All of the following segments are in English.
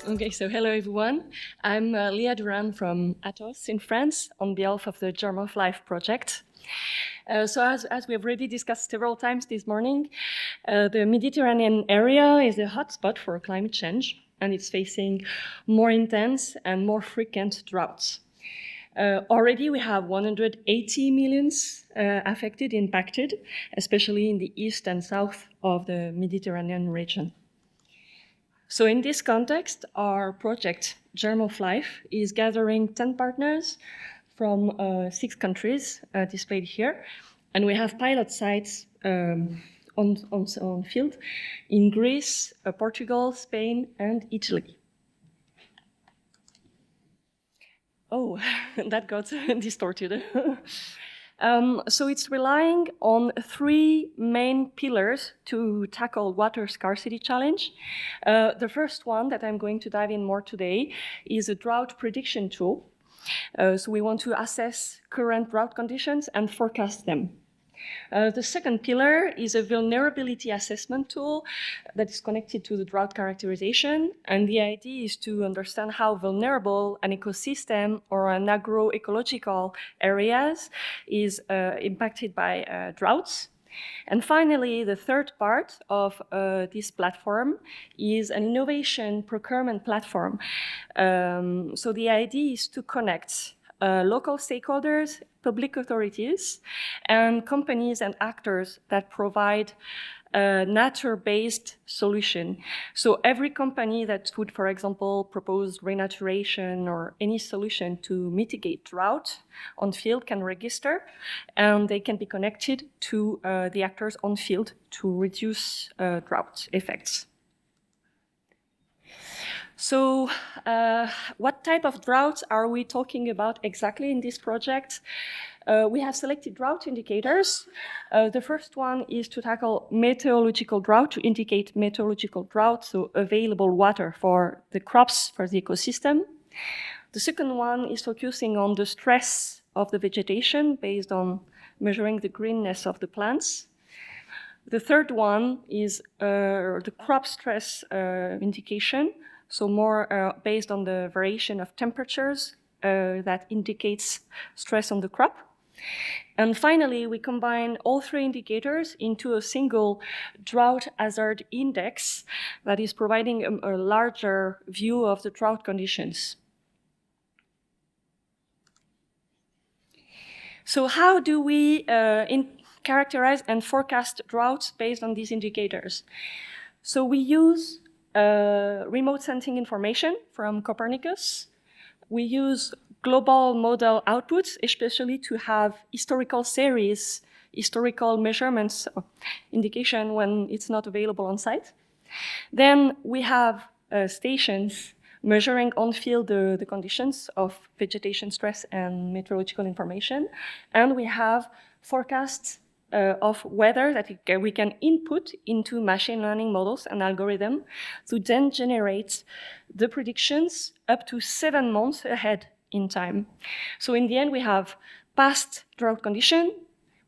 Okay, so hello everyone. I'm Leah Duran from Athos in France on behalf of the GERMOFLIFE project. So as we have already discussed several times this morning, the Mediterranean area is a hotspot for climate change, and it's facing more intense and more frequent droughts. Already we have 180 million impacted, especially in the east and south of the Mediterranean region. So in this context, our project, GERMOFLIFE, is gathering 10 partners from 6 countries displayed here. And we have pilot sites on field in Greece, Portugal, Spain, and Italy. Oh, that got distorted. So it's relying on 3 main pillars to tackle water scarcity challenge. The first one that I'm going to dive in more today is a drought prediction tool. So we want to assess current drought conditions and forecast them. The second pillar is a vulnerability assessment tool that is connected to the drought characterization. And the idea is to understand how vulnerable an ecosystem or an agroecological areas is impacted by droughts. And finally, the third part of this platform is an innovation procurement platform. So the idea is to connect local stakeholders, public authorities, and companies and actors that provide a nature-based solution. So every company that would, for example, propose renaturation or any solution to mitigate drought on field can register, and they can be connected to the actors on field to reduce drought effects. So what type of droughts are we talking about exactly in this project? We have selected drought indicators. The first one is to tackle meteorological drought, to indicate meteorological drought, so available water for the crops, for the ecosystem. The second one is focusing on the stress of the vegetation based on measuring the greenness of the plants. The third one is the crop stress indication, so more based on the variation of temperatures that indicates stress on the crop. And finally, we combine all 3 indicators into a single drought hazard index that is providing a larger view of the drought conditions. So how do we characterize and forecast droughts based on these indicators? So we use remote sensing information from Copernicus. We use global model outputs, especially to have historical series, historical measurements, indication when it's not available on site. Then we have stations measuring on field the conditions of vegetation stress and meteorological information. And we have forecasts of weather that we can input into machine learning models and algorithms to then generate the predictions up to 7 months ahead in time. So in the end, we have past drought condition,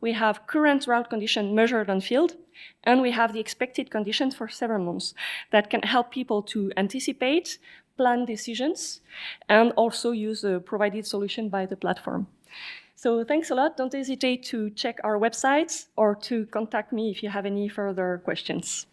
we have current drought condition measured on field, and we have the expected conditions for 7 months that can help people to anticipate, plan decisions, and also use a provided solution by the platform. So thanks a lot. Don't hesitate to check our website or to contact me if you have any further questions.